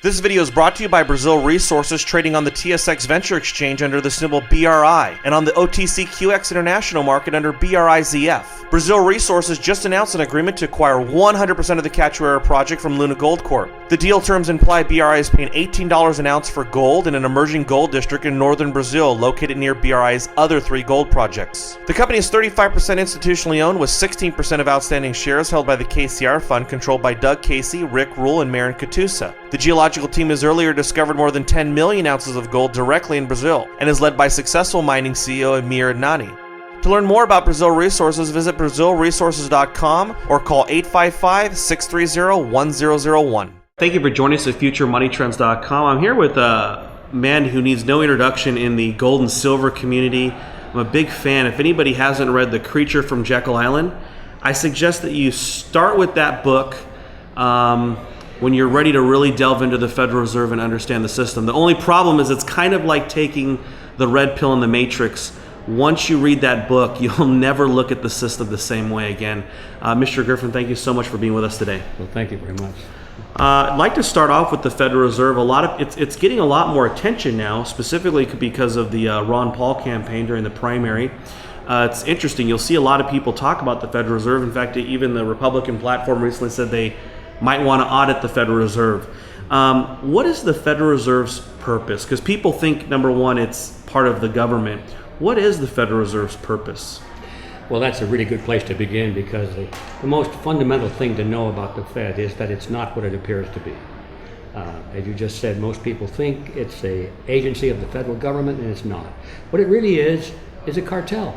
This video is brought to you by Brazil Resources, trading on the TSX Venture Exchange under the symbol BRI, and on the OTCQX International Market under BRIZF. Brazil Resources just announced an agreement to acquire 100% of the Cachoeira project from Luna Gold Corp. The deal terms imply BRI is paying $18 an ounce for gold in an emerging gold district in northern Brazil, located near BRI's other 3 gold projects. The company is 35% institutionally owned, with 16% of outstanding shares held by the KCR fund, controlled by Doug Casey, Rick Rule, and Marin Katusa. The geological team has earlier discovered more than 10 million ounces of gold directly in Brazil, and is led by successful mining CEO Amir Adnani. To learn more about Brazil Resources, visit BrazilResources.com or call 855-630-1001. Thank you for joining us at FutureMoneyTrends.com. I'm here with a man who needs no introduction in the gold and silver community. I'm a big fan. If anybody hasn't read The Creature from Jekyll Island, I suggest that you start with that book when you're ready to really delve into the Federal Reserve and understand the system. The only problem is it's kind of like taking the red pill in the Matrix. Once you read that book, you'll never look at the system the same way again. Mr. Griffin, thank you so much for being with us today. Well, thank you very much. I'd like to start off with the Federal Reserve. It's getting a lot more attention now, specifically because of the Ron Paul campaign during the primary. It's interesting. You'll see a lot of people talk about the Federal Reserve. In fact, even the Republican platform recently said they might want to audit the Federal Reserve. What is the Federal Reserve's purpose? Because people think, number one, it's part of the government. What is the Federal Reserve's purpose? Well, that's a really good place to begin, because the most fundamental thing to know about the Fed is that it's not what it appears to be. As you just said, most people think it's an agency of the federal government, and it's not. What it really is a cartel.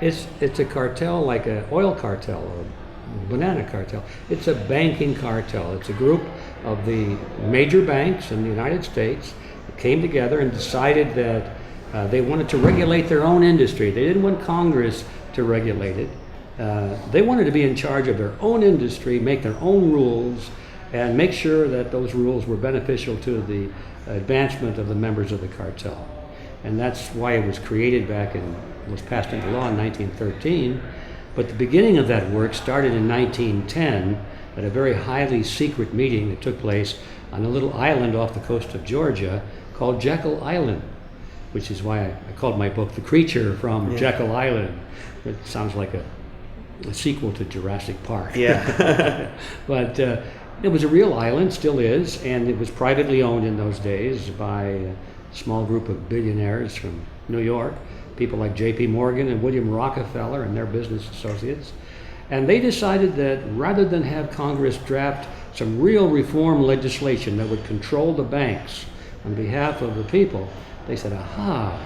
It's a cartel like an oil cartel or a banana cartel. It's a banking cartel. It's a group of the major banks in the United States that came together and decided that they wanted to regulate their own industry. They didn't want Congress to regulate it. They wanted to be in charge of their own industry, make their own rules, and make sure that those rules were beneficial to the advancement of the members of the cartel. And that's why it was created was passed into law in 1913. But the beginning of that work started in 1910 at a very highly secret meeting that took place on a little island off the coast of Georgia called Jekyll Island, which is why I called my book The Creature from Jekyll Island. It sounds like a sequel to Jurassic Park. Yeah. But it was a real island, still is, and it was privately owned in those days by a small group of billionaires from New York, people like J.P. Morgan and William Rockefeller and their business associates. And they decided that rather than have Congress draft some real reform legislation that would control the banks on behalf of the people, they said, aha,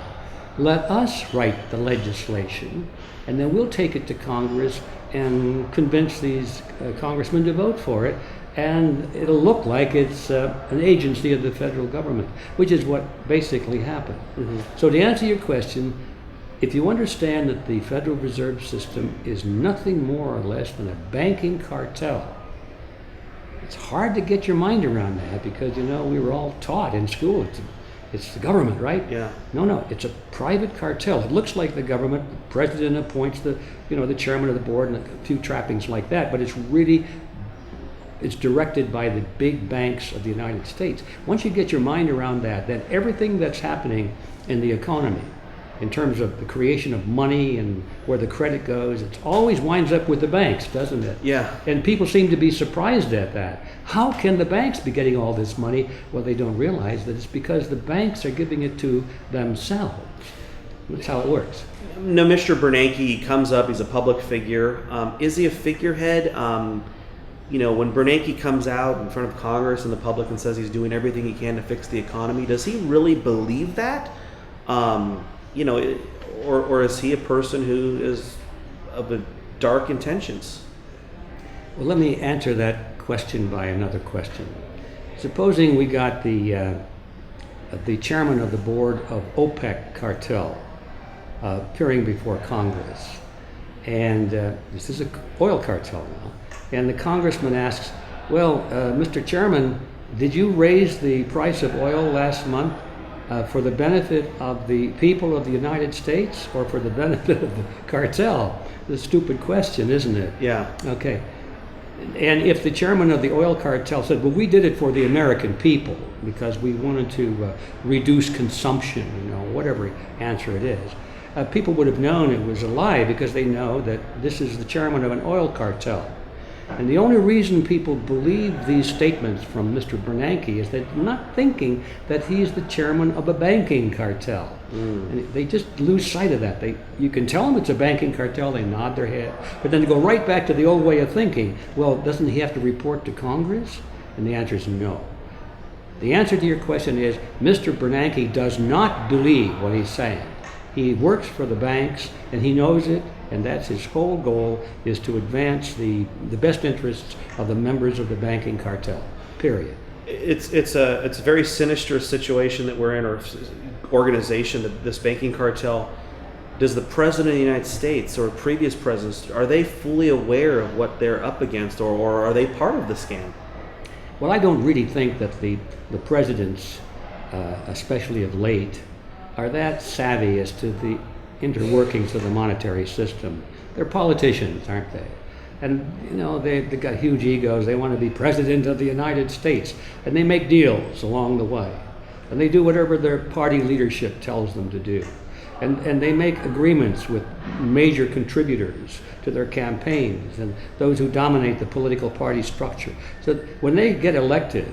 let us write the legislation, and then we'll take it to Congress and convince these congressmen to vote for it, and it'll look like it's an agency of the federal government, which is what basically happened. Mm-hmm. So to answer your question, if you understand that the Federal Reserve System is nothing more or less than a banking cartel, it's hard to get your mind around that, because, we were all taught in school it's the government, right? Yeah. No, it's a private cartel. It looks like the government. The president appoints the chairman of the board and a few trappings like that, but it's directed by the big banks of the United States. Once you get your mind around that, then everything that's happening in the economy, in terms of the creation of money and where the credit goes, it always winds up with the banks, doesn't it? Yeah. And people seem to be surprised at that. How can the banks be getting all this money? Well, they don't realize that it's because the banks are giving it to themselves. That's how it works. Now, Mr. Bernanke comes up, he's a public figure. Is he a figurehead? When Bernanke comes out in front of Congress and the public and says he's doing everything he can to fix the economy, does he really believe that? Or is he a person who is of dark intentions? Well, let me answer that question by another question. Supposing we got the chairman of the board of OPEC cartel appearing before Congress, and this is an oil cartel now, and the congressman asks, well, Mr. Chairman, did you raise the price of oil last month for the benefit of the people of the United States or for the benefit of the cartel? It's a stupid question, isn't it? Yeah. Okay. And if the chairman of the oil cartel said, well, we did it for the American people because we wanted to reduce consumption, whatever answer it is, people would have known it was a lie because they know that this is the chairman of an oil cartel. And the only reason people believe these statements from Mr. Bernanke is they're not thinking that he's the chairman of a banking cartel. And they just lose sight of that. You can tell them it's a banking cartel, they nod their head, but then they go right back to the old way of thinking. Well, doesn't he have to report to Congress? And the answer is no. The answer to your question is Mr. Bernanke does not believe what he's saying. He works for the banks, and he knows it, and that's his whole goal, is to advance the best interests of the members of the banking cartel, period. It's a very sinister situation that we're in, or organization, this banking cartel. Does the President of the United States or previous presidents, are they fully aware of what they're up against, or are they part of the scam? Well, I don't really think that the presidents, especially of late, are that savvy as to the interworkings of the monetary system. They're politicians, aren't they? And they've got huge egos. They want to be president of the United States, and they make deals along the way, and they do whatever their party leadership tells them to do, and they make agreements with major contributors to their campaigns and those who dominate the political party structure. So when they get elected,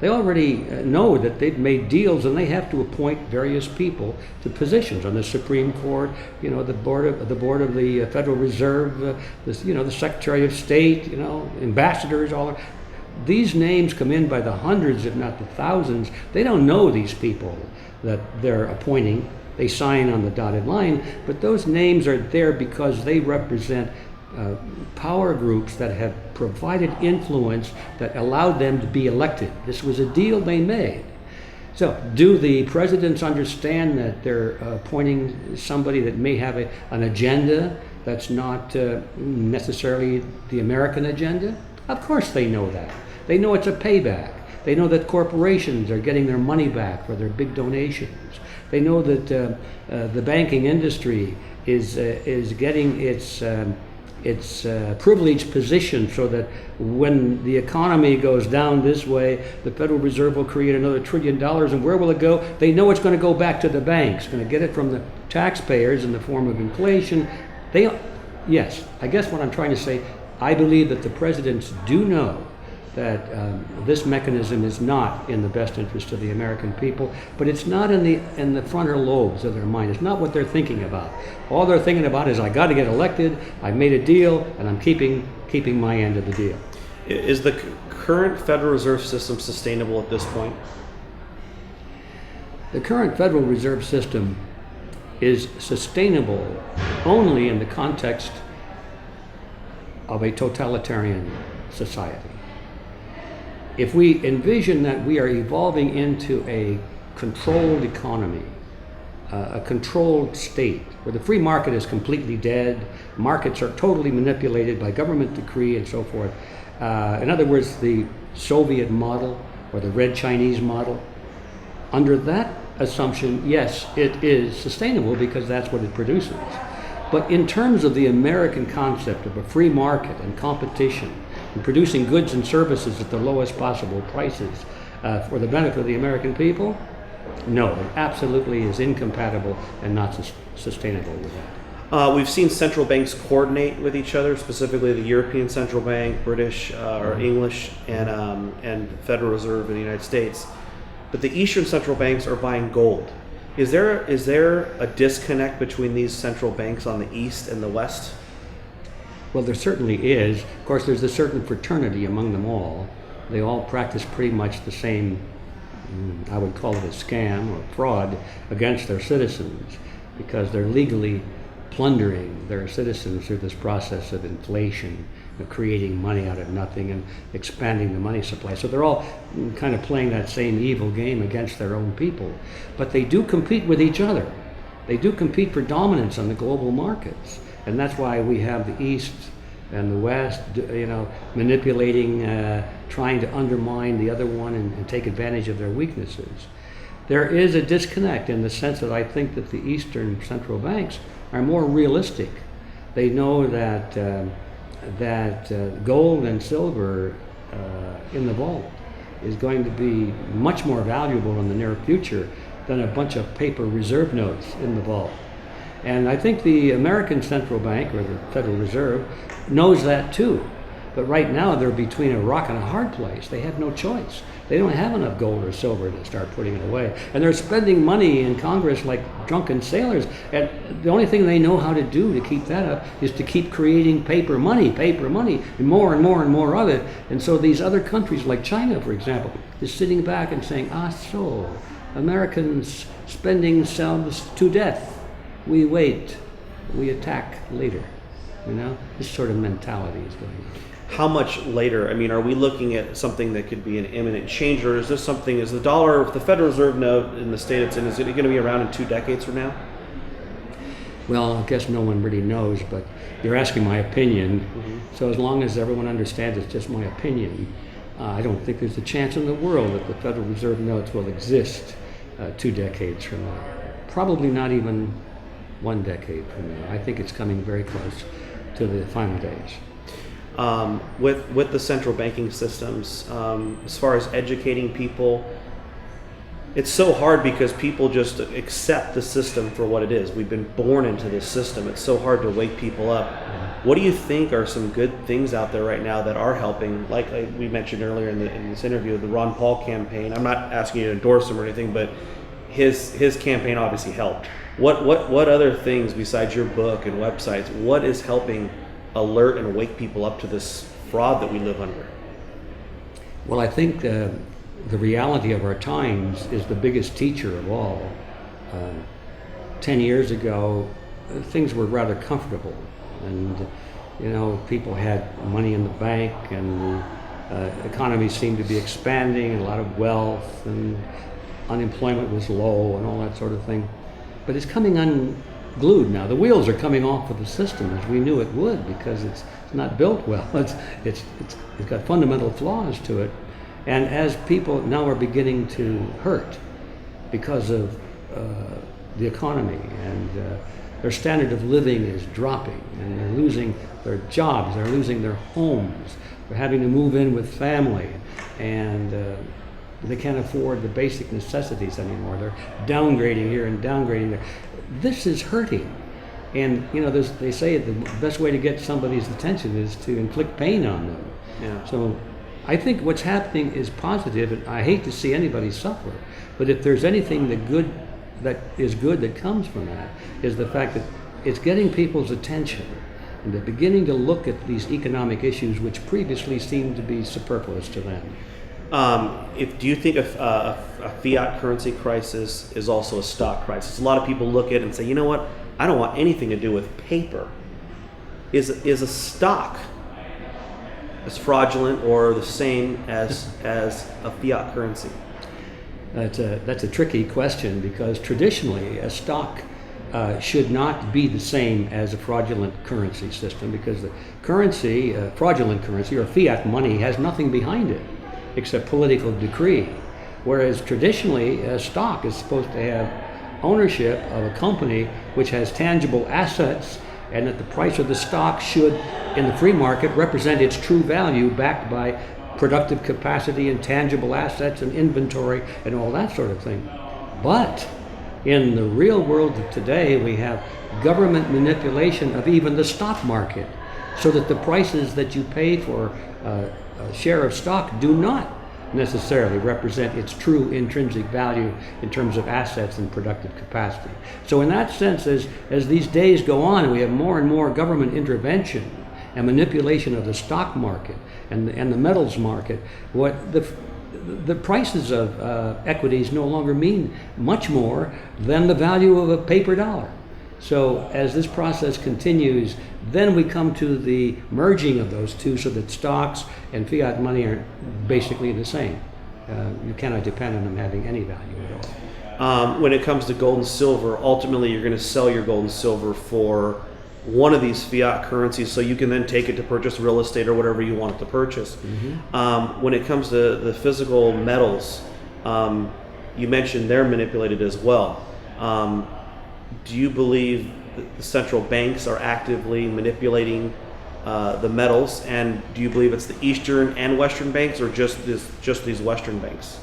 they already know that they've made deals, and they have to appoint various people to positions on the Supreme Court, the board of the Federal Reserve, the Secretary of State, ambassadors, all. These names come in by the hundreds, if not the thousands. They don't know these people that they're appointing. They sign on the dotted line, but those names are there because they represent power groups that have provided influence that allowed them to be elected. This was a deal they made. So, do the presidents understand that they're appointing somebody that may have an agenda that's not necessarily the American agenda? Of course they know that. They know it's a payback. They know that corporations are getting their money back for their big donations. They know that the banking industry is getting its privileged position so that when the economy goes down this way, the Federal Reserve will create another $1 trillion, and where will it go? They know it's going to go back to the banks, going to get it from the taxpayers in the form of inflation. Yes, I guess what I'm trying to say, I believe that the presidents do know that this mechanism is not in the best interest of the American people, but it's not in the frontal lobes of their mind. It's not what they're thinking about. All they're thinking about is, I got to get elected, I've made a deal, and I'm keeping my end of the deal. Is the current Federal Reserve System sustainable at this point? The current Federal Reserve System is sustainable only in the context of a totalitarian society. If we envision that we are evolving into a controlled economy, a controlled state, where the free market is completely dead, markets are totally manipulated by government decree and so forth. In other words, the Soviet model or the Red Chinese model, under that assumption, yes, it is sustainable because that's what it produces. But in terms of the American concept of a free market and competition, and producing goods and services at the lowest possible prices for the benefit of the American people, no, it absolutely is incompatible and not sustainable with that. We've seen central banks coordinate with each other, specifically the European Central Bank, British or English, and Federal Reserve in the United States. But the Eastern central banks are buying gold. Is there a disconnect between these central banks on the East and the West? Well, there certainly is. Of course, there's a certain fraternity among them all. They all practice pretty much the same, I would call it a scam or fraud against their citizens, because they're legally plundering their citizens through this process of inflation, of creating money out of nothing and expanding the money supply. So they're all kind of playing that same evil game against their own people. But they do compete with each other. They do compete for dominance on the global markets. And that's why we have the East and the West, manipulating, trying to undermine the other one and take advantage of their weaknesses. There is a disconnect in the sense that I think that the Eastern central banks are more realistic. They know that that gold and silver in the vault is going to be much more valuable in the near future than a bunch of paper reserve notes in the vault. And I think the American Central Bank, or the Federal Reserve, knows that too. But right now they're between a rock and a hard place. They have no choice. They don't have enough gold or silver to start putting it away. And they're spending money in Congress like drunken sailors. And the only thing they know how to do to keep that up is to keep creating paper money, and more and more and more of it. And so these other countries like China, for example, is sitting back and saying, so Americans spending themselves to death. We wait, we attack later. This sort of mentality is going on. How much later? I mean, are we looking at something that could be an imminent change, or is this something, is the dollar, the Federal Reserve note in the state it's in, is it going to be around in 2 decades from now? Well, I guess no one really knows, but you're asking my opinion. Mm-hmm. So as long as everyone understands it's just my opinion, I don't think there's a chance in the world that the Federal Reserve notes will exist 2 decades from now. Probably not even 1 decade from now. I think it's coming very close to the final days. With the central banking systems, as far as educating people, it's so hard because people just accept the system for what it is. We've been born into this system. It's so hard to wake people up. What do you think are some good things out there right now that are helping? Like we mentioned earlier in this interview, the Ron Paul campaign. I'm not asking you to endorse him or anything, but his campaign obviously helped. What other things besides your book and websites, what is helping alert and wake people up to this fraud that we live under? Well, I think the reality of our times is the biggest teacher of all. 10 years ago, things were rather comfortable, and people had money in the bank, and the economy seemed to be expanding, and a lot of wealth, and unemployment was low, and all that sort of thing. But it's coming unglued now. The wheels are coming off of the system as we knew it would, because it's not built well. It's got fundamental flaws to it. And as people now are beginning to hurt because of the economy, and their standard of living is dropping, and they're losing their jobs, they're losing their homes, they're having to move in with family, and they can't afford the basic necessities anymore. They're downgrading here and downgrading there. This is hurting. And they say the best way to get somebody's attention is to inflict pain on them. Yeah. So I think what's happening is positive, and I hate to see anybody suffer. But if there's anything that comes from that, is the fact that it's getting people's attention, and they're beginning to look at these economic issues which previously seemed to be superfluous to them. Do you think a fiat currency crisis is also a stock crisis? A lot of people look at it and say, you know what, I don't want anything to do with paper. Is a stock as fraudulent or the same as a fiat currency? That's a tricky question, because traditionally a stock should not be the same as a fraudulent currency system, because the currency, fraudulent currency or fiat money, has nothing behind it except political decree. Whereas traditionally a stock is supposed to have ownership of a company which has tangible assets, and that the price of the stock should, in the free market, represent its true value, backed by productive capacity and tangible assets and inventory and all that sort of thing. But in the real world of today, we have government manipulation of even the stock market, so that the prices that you pay for a share of stock do not necessarily represent its true intrinsic value in terms of assets and productive capacity. So in that sense, as these days go on, and we have more and more government intervention and manipulation of the stock market and the metals market, what the prices of equities no longer mean much more than the value of a paper dollar. So as this process continues, then we come to the merging of those two, so that stocks and fiat money are basically the same. You cannot depend on them having any value at all. When it comes to gold and silver, ultimately you're going to sell your gold and silver for one of these fiat currencies, so you can then take it to purchase real estate or whatever you want to purchase. Mm-hmm. When it comes to the physical metals, you mentioned they're manipulated as well. Do you believe that the central banks are actively manipulating the metals? And do you believe it's the Eastern and Western banks, or just these Western banks?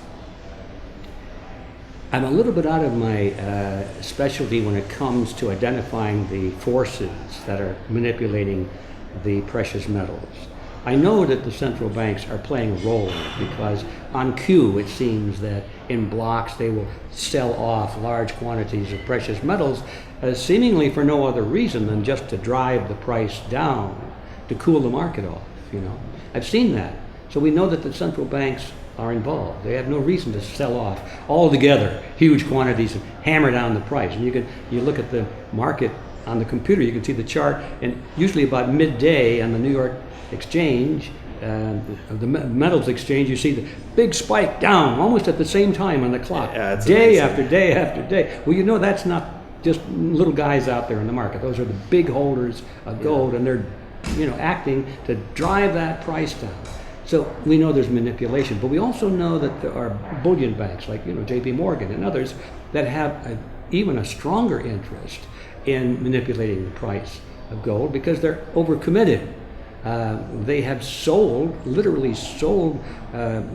I'm a little bit out of my specialty when it comes to identifying the forces that are manipulating the precious metals. I know that the central banks are playing a role in it, because on cue it seems that in blocks they will sell off large quantities of precious metals, seemingly for no other reason than just to drive the price down, to cool the market off. I've seen that. So we know that the central banks are involved. They have no reason to sell off altogether huge quantities and hammer down the price. And you look at the market on the computer, you can see the chart, and usually about midday on the New York Exchange, the metals exchange, you see the big spike down almost at the same time on the clock, day after day after day. Well, that's not just little guys out there in the market. Those are the big holders of gold, and they're acting to drive that price down. So we know there's manipulation, but we also know that there are bullion banks like J.P. Morgan and others that have even a stronger interest in manipulating the price of gold, because they're overcommitted. They have literally sold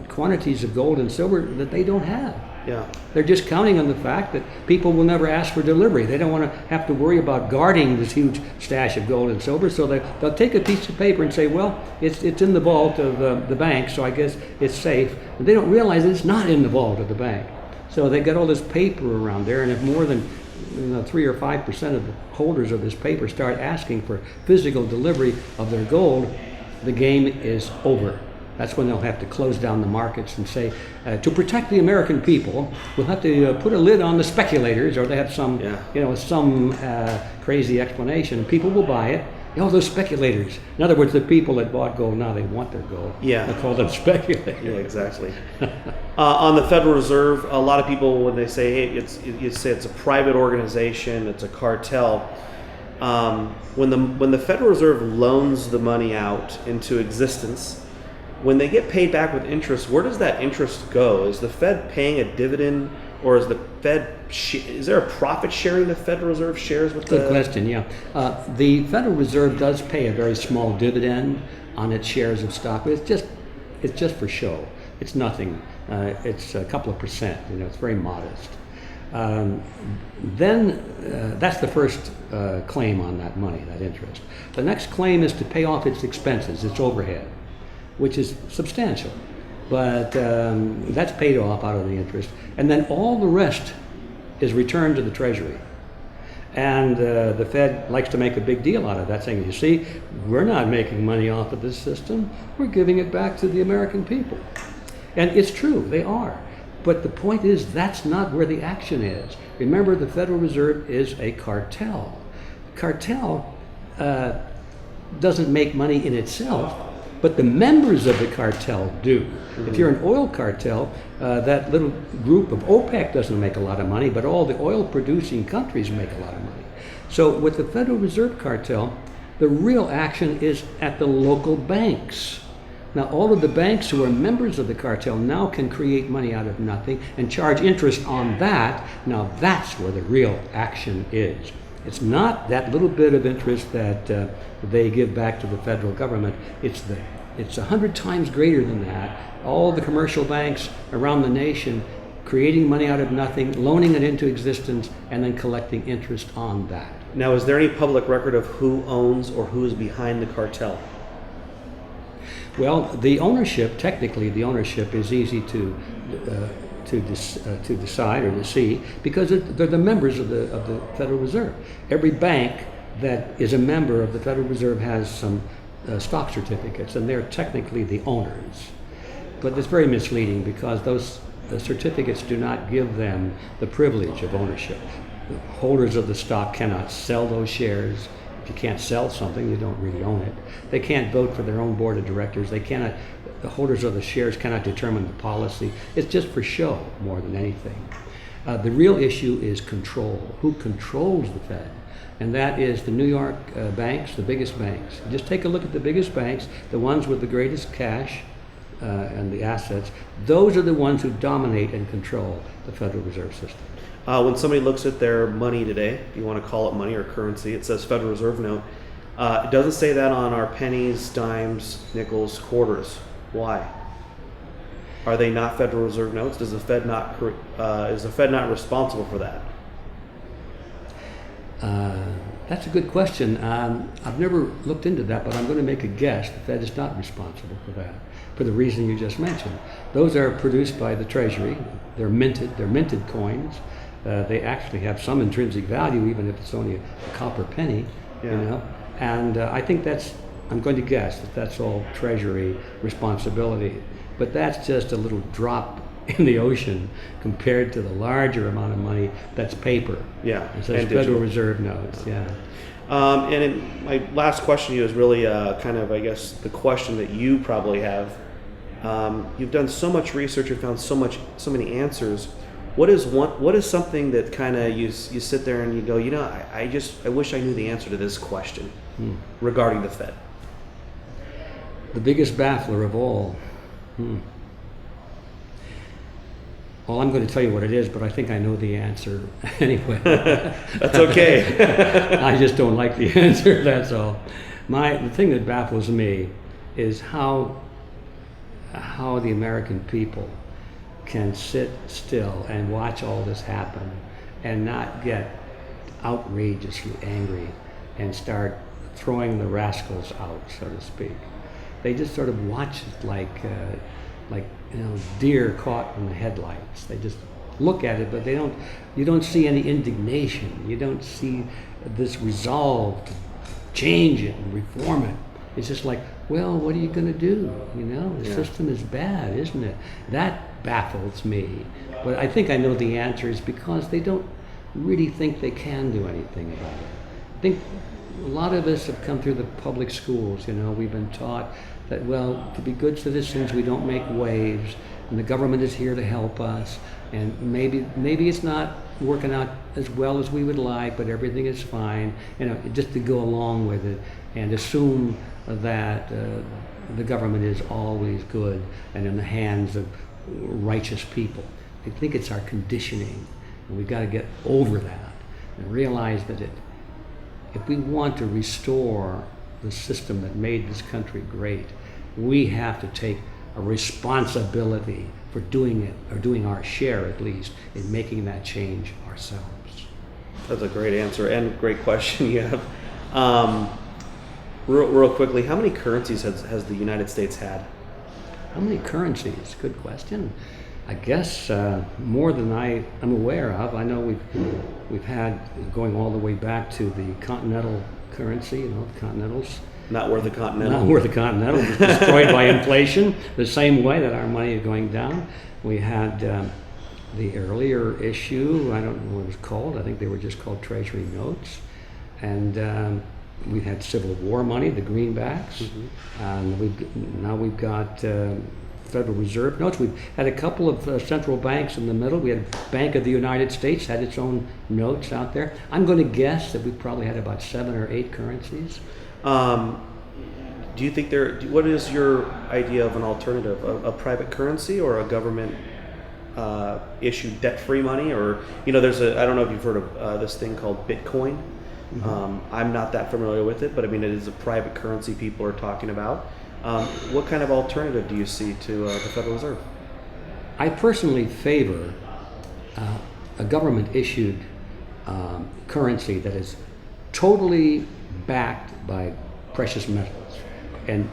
quantities of gold and silver that they don't have. Yeah. They're just counting on the fact that people will never ask for delivery. They don't want to have to worry about guarding this huge stash of gold and silver, so they'll take a piece of paper and say, well, it's in the vault of the bank, so I guess it's safe. And they don't realize that it's not in the vault of the bank. So they got all this paper around there, and if more than 3 or 5% of the holders of this paper start asking for physical delivery of their gold, the game is over. That's when they'll have to close down the markets and say, to protect the American people, we'll have to put a lid on the speculators, or they have some crazy explanation, and people will buy it. Those speculators. In other words, the people that bought gold, now they want their gold. Yeah. They call them speculators. Yeah, exactly. On the Federal Reserve, a lot of people, when they say, hey, you say it's a private organization, it's a cartel. When the Federal Reserve loans the money out into existence, when they get paid back with interest, where does that interest go? Is the Fed paying a dividend, or is the Fed is there a profit sharing the Federal Reserve shares with Good question, yeah. The Federal Reserve does pay a very small dividend on its shares of stock, but it's just for show. It's nothing. It's a couple of percent. It's very modest. Then that's the first claim on that money, that interest. The next claim is to pay off its expenses, its overhead, which is substantial, but that's paid off out of the interest, and then all the rest is returned to the Treasury. And the Fed likes to make a big deal out of that, saying, you see, we're not making money off of this system, we're giving it back to the American people. And it's true, they are. But the point is, that's not where the action is. Remember, the Federal Reserve is a cartel. Cartel doesn't make money in itself, but the members of the cartel do. Mm-hmm. If you're an oil cartel, that little group of OPEC doesn't make a lot of money, but all the oil-producing countries make a lot of money. So with the Federal Reserve cartel, the real action is at the local banks. Now, all of the banks who are members of the cartel now can create money out of nothing and charge interest on that. Now, that's where the real action is. It's not that little bit of interest that they give back to the federal government. It's 100 times greater than that. All the commercial banks around the nation creating money out of nothing, loaning it into existence, and then collecting interest on that. Now, is there any public record of who owns or who is behind the cartel? Well, technically the ownership is easy to decide or to see, because they're the members of the Federal Reserve. Every bank that is a member of the Federal Reserve has some stock certificates, and they're technically the owners. But it's very misleading, because those certificates do not give them the privilege of ownership. The holders of the stock cannot sell those shares. If you can't sell something, you don't really own it. They can't vote for their own board of directors. The holders of the shares cannot determine the policy. It's just for show more than anything. The real issue is control. Who controls the Fed? And that is the New York banks, the biggest banks. Just take a look at the biggest banks, the ones with the greatest cash and the assets. Those are the ones who dominate and control the Federal Reserve System. When somebody looks at their money today, if you want to call it money or currency, it says Federal Reserve note. It doesn't say that on our pennies, dimes, nickels, quarters. Why? Are they not Federal Reserve notes? Does the Fed not is the Fed not responsible for that? That's a good question. I've never looked into that, but I'm going to make a guess. The Fed is not responsible for that, for the reason you just mentioned. Those are produced by the Treasury. They're minted coins. They actually have some intrinsic value, even if it's only a copper penny. Yeah. You know. And I think I'm going to guess that that's all Treasury responsibility. But that's just a little drop in the ocean compared to the larger amount of money that's paper. Yeah. It says Federal Reserve notes. Yeah. My last question to you is really kind of, I guess, the question that you probably have. You've done so much research, you've found so many answers. What is something that kind of you sit there and you go, I wish I knew the answer to this question regarding the Fed? The biggest baffler of all. Well, I'm going to tell you what it is, but I think I know the answer anyway. That's okay. I just don't like the answer, that's all. The thing that baffles me is how the American people can sit still and watch all this happen and not get outrageously angry and start throwing the rascals out, so to speak. They just sort of watch it like deer caught in the headlights. They just look at it, but you don't see any indignation. You don't see this resolve to change it and reform it. It's just like, well, what are you going to do? The system is bad, isn't it? That baffles me. But I think I know the answer is because they don't really think they can do anything about it. I think a lot of us have come through the public schools. We've been taught that, well, to be good citizens, we don't make waves, and the government is here to help us, and maybe it's not working out as well as we would like, but everything is fine, just to go along with it and assume that the government is always good and in the hands of righteous people. I think it's our conditioning, and we've got to get over that and realize that if we want to restore the system that made this country great, we have to take a responsibility for doing it, or doing our share at least, in making that change ourselves. That's a great answer and great question you have. Real quickly, how many currencies has the United States had? How many currencies? Good question. I guess more than I am aware of. I know we've had, going all the way back to the continental currency, the Continentals. Not worth a continental. Not worth a continental. Destroyed by inflation, the same way that our money is going down. We had the earlier issue, I don't know what it was called. I think they were just called Treasury notes. And we had Civil War money, the greenbacks. And we've got Federal Reserve notes. We've had a couple of central banks in the middle. We had Bank of the United States had its own notes out there. I'm going to guess that we probably had about 7 or 8 currencies. Do you think what is your idea of an alternative? A private currency or a government issued debt-free money? Or, I don't know if you've heard of this thing called Bitcoin. I'm not that familiar with it, but I mean, it is a private currency people are talking about. What kind of alternative do you see to the Federal Reserve? I personally favor a government-issued currency that is totally backed by precious metals, and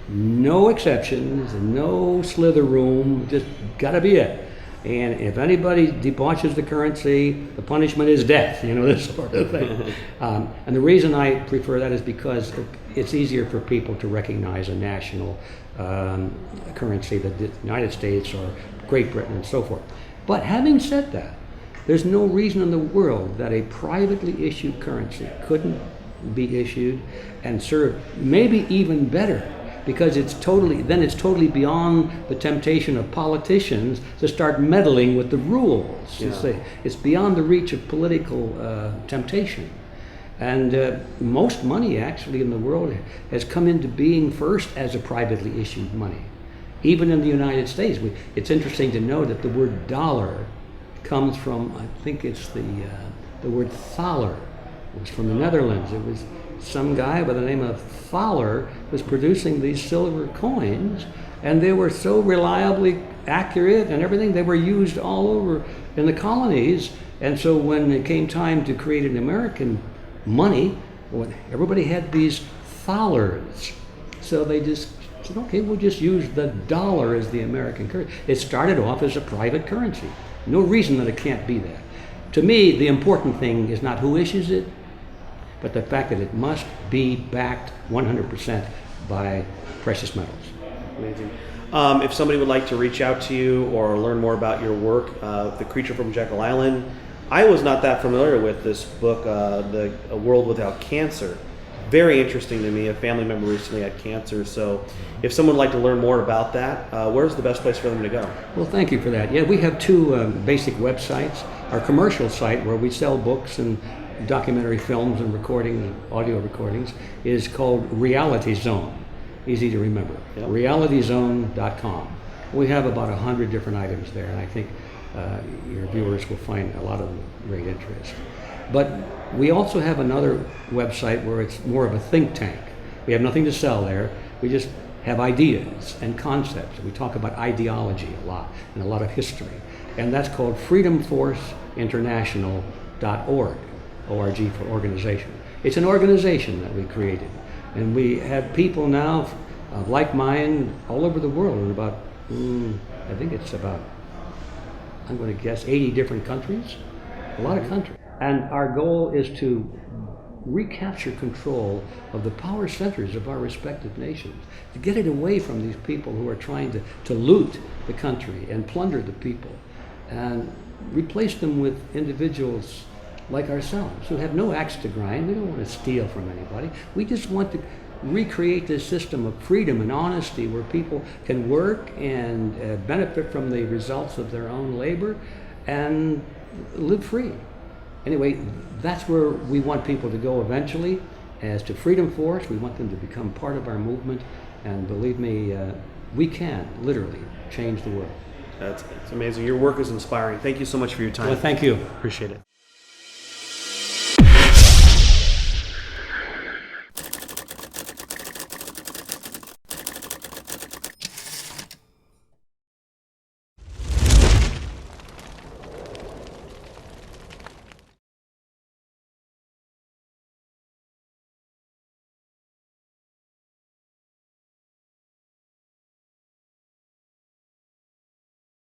no exceptions, and no slither room. Just gotta be it. And if anybody debauches the currency, the punishment is death. This sort of thing. And the reason I prefer that is because it's easier for people to recognize a national currency, that the United States or Great Britain and so forth. But having said that, there's no reason in the world that a privately issued currency couldn't be issued and serve maybe even better, because it's totally beyond the temptation of politicians to start meddling with the rules. You see, it's beyond the reach of political temptation. And most money actually in the world has come into being first as a privately issued money. Even in the United States, it's interesting to know that the word dollar comes from, I think it's the word thaler, It was from the Netherlands. It was some guy by the name of Fowler was producing these silver coins, and they were so reliably accurate and everything. They were used all over in the colonies. And so when it came time to create an American money, everybody had these Fowlers. So they just said, okay, we'll just use the dollar as the American currency. It started off as a private currency. No reason that it can't be that. To me, the important thing is not who issues it, but the fact that it must be backed 100% by precious metals. Amazing. If somebody would like to reach out to you or learn more about your work, The Creature from Jekyll Island, I was not that familiar with this book, A World Without Cancer. Very interesting to me. A family member recently had cancer, so if someone would like to learn more about that, where's the best place for them to go? Well, thank you for that. Yeah, we have two basic websites. Our commercial site, where we sell books and documentary films and recording, audio recordings, is called Reality Zone. Easy to remember. Yep. RealityZone.com. We have about 100 different items there, and I think your viewers will find a lot of great interest. But we also have another website where it's more of a think tank. We have nothing to sell there. We just have ideas and concepts. We talk about ideology a lot and a lot of history. And that's called freedomforceinternational.org, O-R-G for organization. It's an organization that we created. And we have people now of like mind all over the world in about, I think it's about, I'm going to guess 80 different countries, a lot of countries. And our goal is to recapture control of the power centers of our respective nations, to get it away from these people who are trying to loot the country and plunder the people, and replace them with individuals like ourselves who have no axe to grind. They don't want to steal from anybody. We just want to recreate this system of freedom and honesty where people can work and benefit from the results of their own labor and live free. Anyway, that's where we want people to go eventually. As to Freedom Force, we want them to become part of our movement, and believe me, we can literally change the world. That's amazing. Your work is inspiring. Thank you so much for your time. Well, thank you. Appreciate it.